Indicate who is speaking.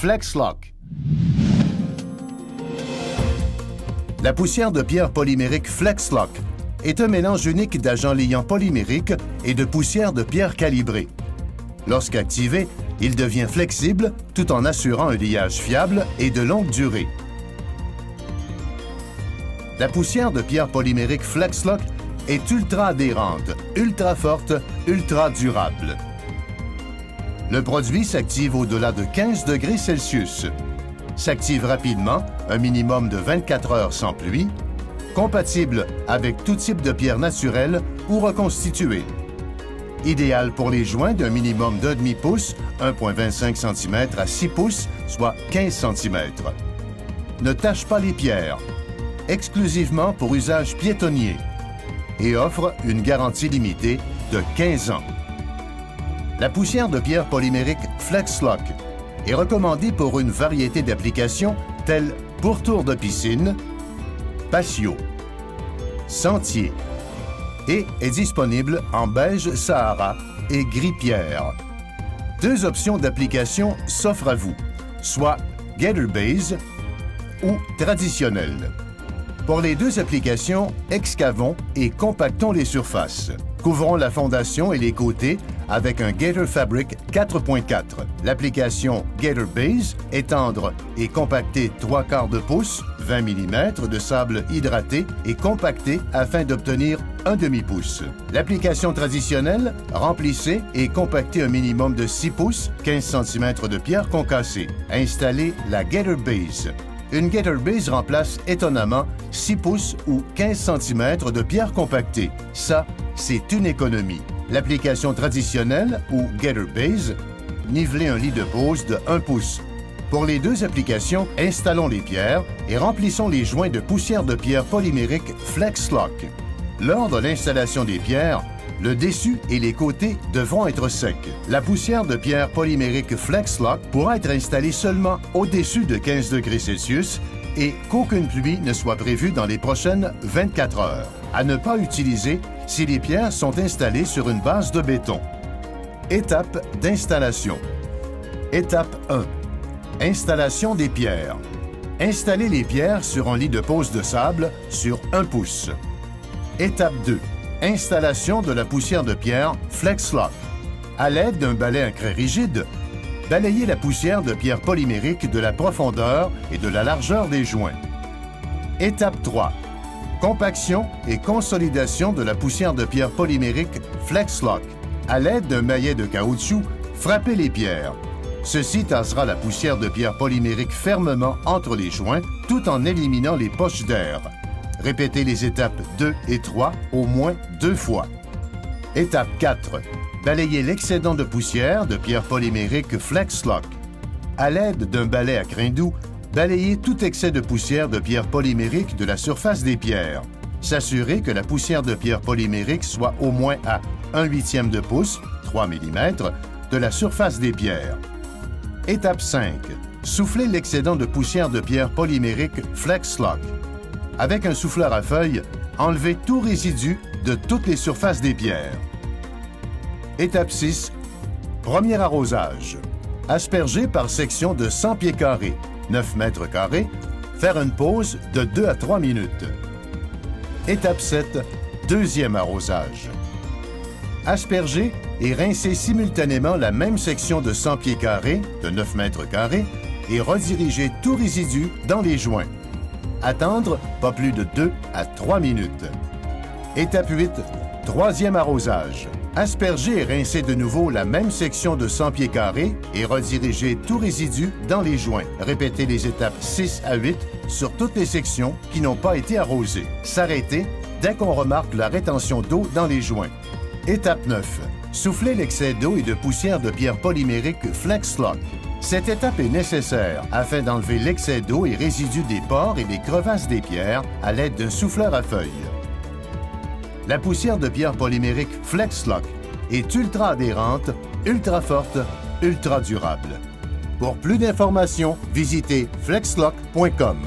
Speaker 1: FlexLock. La poussière de pierre polymérique FlexLock est un mélange unique d'agents liants polymériques et de poussière de pierre calibrée. Lorsqu'activé, il devient flexible tout en assurant un liage fiable et de longue durée. La poussière de pierre polymérique FlexLock est ultra adhérente, ultra forte, ultra durable. Le produit s'active au-delà de 15 degrés Celsius. S'active rapidement, un minimum de 24 heures sans pluie, compatible avec tout type de pierre naturelle ou reconstituée. Idéal pour les joints d'un minimum de 1,5 pouce, 1,25 cm à 6 pouces, soit 15 cm. Ne tâche pas les pierres. Exclusivement pour usage piétonnier. Et offre une garantie limitée de 15 ans. La poussière de pierre polymérique FlexLock est recommandée pour une variété d'applications telles pourtour de piscine, patio, sentier et est disponible en beige Sahara et gris pierre. Deux options d'application s'offrent à vous, soit Gator Base ou traditionnelle. Pour les deux applications, excavons et compactons les surfaces. Couvrons la fondation et les côtés avec un Gator Fabric 4.4. L'application Gator Base, étendre et compacter 3/4 de pouce, 20 mm de sable hydraté et compacté afin d'obtenir 1/2 pouce. L'application traditionnelle, remplissez et compactez un minimum de 6 pouces, 15 cm de pierre concassée. Installez la Gator Base. Une Gator Base remplace étonnamment 6 pouces ou 15 cm de pierre compactée. Ça, c'est une économie. L'application traditionnelle ou Gator Base, nivelez un lit de pose de 1 pouce. Pour les deux applications, installons les pierres et remplissons les joints de poussière de pierre polymérique FlexLock. Lors de l'installation des pierres, le dessus et les côtés devront être secs. La poussière de pierre polymérique FlexLock pourra être installée seulement au-dessus de 15 degrés Celsius et qu'aucune pluie ne soit prévue dans les prochaines 24 heures. À ne pas utiliser si les pierres sont installées sur une base de béton. Étape d'installation. Étape 1. Installation des pierres. Installez les pierres sur un lit de pose de sable sur 1 pouce. Étape 2. Installation de la poussière de pierre FlexLock. À l'aide d'un balai à craie rigide, balayez la poussière de pierre polymérique de la profondeur et de la largeur des joints. Étape 3. Compaction et consolidation de la poussière de pierre polymérique FlexLock. À l'aide d'un maillet de caoutchouc, frappez les pierres. Ceci tassera la poussière de pierre polymérique fermement entre les joints tout en éliminant les poches d'air. Répétez les étapes 2 et 3 au moins 2 fois. Étape 4. Balayez l'excédent de poussière de pierre polymérique FlexLock. À l'aide d'un balai à crin doux, balayez tout excès de poussière de pierre polymérique de la surface des pierres. S'assurer que la poussière de pierre polymérique soit au moins à 1/8 de pouce, 3 mm, de la surface des pierres. Étape 5. Soufflez l'excédent de poussière de pierre polymérique FlexLock. Avec un souffleur à feuilles, enlevez tout résidu de toutes les surfaces des pierres. Étape 6. Premier arrosage. Asperger par section de 100 pieds carrés, 9 mètres carrés, faire une pause de 2 à 3 minutes. Étape 7. Deuxième arrosage. Asperger et rincer simultanément la même section de 100 pieds carrés, de 9 mètres carrés, et rediriger tout résidu dans les joints. Attendre pas plus de 2 à 3 minutes. Étape 8. Troisième arrosage. Asperger et rincer de nouveau la même section de 100 pieds carrés et rediriger tout résidu dans les joints. Répétez les étapes 6 à 8 sur toutes les sections qui n'ont pas été arrosées. S'arrêter dès qu'on remarque la rétention d'eau dans les joints. Étape 9. Souffler l'excès d'eau et de poussière de pierre polymérique FlexLock. Cette étape est nécessaire afin d'enlever l'excès d'eau et résidus des pores et des crevasses des pierres à l'aide d'un souffleur à feuilles. La poussière de pierre polymérique FlexLock est ultra adhérente, ultra forte, ultra durable. Pour plus d'informations, visitez flexlock.com.